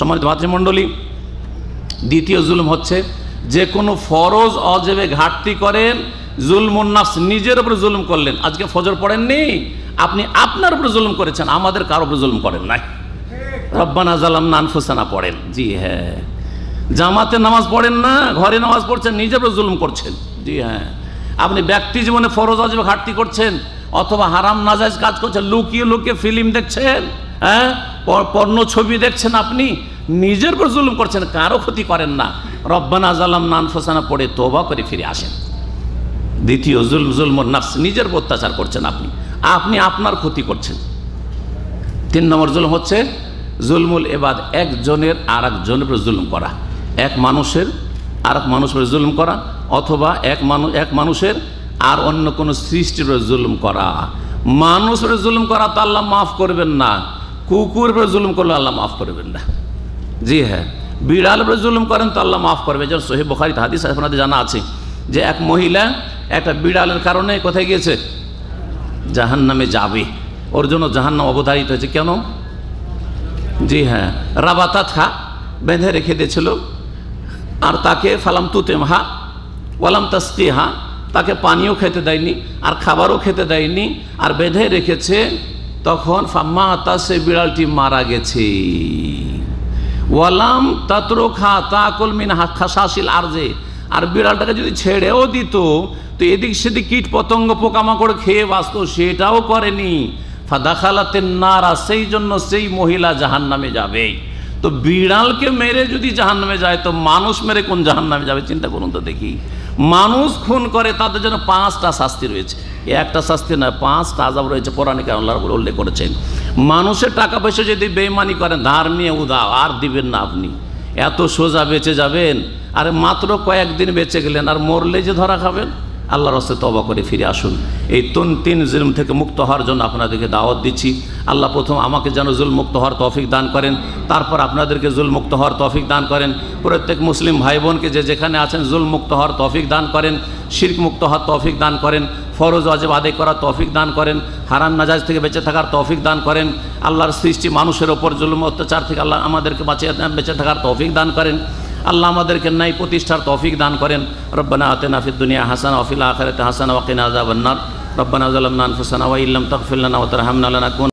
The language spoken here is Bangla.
সম্মানিত ভাতৃমণ্ডলী, দ্বিতীয় জুলুম হচ্ছে যে কোনো ফরজ অজেবে ঘাটতি করেন, জুলমুন নাফস, নিজের উপরে জুলুম করলেন। আজকে ফজর পড়েননি, আপনি আপনার উপরে জুলুম করেছেন, আমাদের কারোর উপরে জুলুম করেন নাই। রব্বানা যালামনা আনফুসানা পড়েন, জি হ্যাঁ। জামাতে নামাজ পড়েন না, ঘরে নামাজ পড়ছেন, নিজের উপরে জুলুম করছেন, জি হ্যাঁ। আপনি ব্যক্তি জীবনে ফরজ অজেবে ঘাটতি করছেন, অথবা হারাম নাজায়েজ কাজ করছেন, লুকিয়ে লুকিয়ে ফিল্ম দেখছেন, হ্যাঁ, পর্ণ ছবি দেখছেন, আপনি নিজের উপর জুলুম করছেন, কারো ক্ষতি করেন না। রব্বানা যালামনা আনফুসানা পড়ে তওবা করে ফিরে আসেন। দ্বিতীয় জুলমুন নাফস, নিজের উপর অত্যাচার করছেন, আপনি আপনার ক্ষতি করছেন। 3 নম্বর জুলুম হচ্ছে জুলমুল ইবাদ, একজনের আর একজনের উপর জুলুম করা, এক মানুষের আর এক মানুষের উপর জুলুম করা, অথবা এক মানুষের আর অন্য কোনো সৃষ্টির উপর জুলুম করা। মানুষের জুলুম করা তো আল্লাহ মাফ করবেন না, কুকুরের উপর জুলুম করলে আল্লাহ মাফ করবেন না, জি হ্যাঁ। বিড়ালের উপর জুলুম করেন তো আল্লাহ মাফ করবে। যেমন সহিহ বুখারীতে হাদিস আপনাদের জানা আছে যে এক মহিলা একটা বিড়ালের কারণে কোথায় গিয়েছে, জাহান্নামে যাবে, ওর জন্য জাহান্নাম অবধারিত হয়েছে। কেন? জি হ্যাঁ, রাবাতাত হা, বেঁধে রেখে দিয়েছিল, আর তাকে ফালাম তুতেম হা ওয়ালাম তাসকি হা, তাকে পানিও খেতে দেয়নি আর খাবারও খেতে দেয়নি, আর বেঁধে রেখেছে। তখন ফাম্মাতা, সে বিড়ালটি মারা গেছে। ওয়ালাম তাতরুখা তাকুল মিন খাসাসিল আরজে, আর বিড়ালটাকে যদি ছেড়েও দিত তো এদিক সেদিক কীট পতঙ্গ পোকামাকড় খেয়ে বাঁচত, সেটাও করেনি। ফাদাখালাতেন নারা, সেই জন্য সেই মহিলা জাহান্নামে যাবে। তো বিড়ালকে মেরে যদি জাহান্নামে যায় তো মানুষ মেরে কোন জাহান্নামে যাবে, চিন্তা করুন তো দেখি। মানুষ খুন করে তাদের জন্য 5টা শাস্তি রয়েছে, একটা শাস্তি নয়, 5টা আযাব রয়েছে, কোরআনে আল্লাহ রাব্বুল উল্লেখ করেছেন। মানুষের টাকা পয়সা যদি বেঈমানি করেন, ধার নিয়ে উধাও, আর দিবেন না আপনি, এত সোজা বেঁচে যাবেন। আর মাত্র কয়েকদিন বেঁচে গেলেন, আর মরলে যে ধরা খাবেন। আল্লাহর রাস্তায় তওবা করে ফিরে আসুন। এই 3 জুলুম থেকে মুক্ত হওয়ার জন্য আপনাদেরকে দাওয়াত দিচ্ছি। আল্লাহ প্রথম আমাকে যেন জুলুম মুক্ত হওয়ার তৌফিক দান করেন, তারপর আপনাদেরকে জুলুম মুক্ত হওয়ার তৌফিক দান করেন। প্রত্যেক মুসলিম ভাই বোনকে যে যেখানে আছেন জুলুম মুক্ত হওয়ার তৌফিক দান করেন, শিরক মুক্ত হওয়ার তৌফিক দান করেন, ফরজ ওয়াজিব আদায় করার তৌফিক দান করেন, হারাম নাজায়েজ থেকে বেঁচে থাকার তৌফিক দান করেন। আল্লাহর সৃষ্টি মানুষের ওপর জুলুম অত্যাচার থেকে আল্লাহ আমাদেরকে বেঁচে থাকার তৌফিক দান করেন। আল্লাহ আমাদেরকে ন্যায় প্রতিষ্ঠার তৌফিক দান করেন। রব্বানা আতিনা ফিদ দুনিয়া হাসানা ওয়া ফিল আখিরাতি হাসানা ওয়া কিনা আযাবান নার। রব্বানা যালামনা আনফুসানা ওয়া ইল্লাম তাগফির লানা ওয়া তারহামনা লানাকুন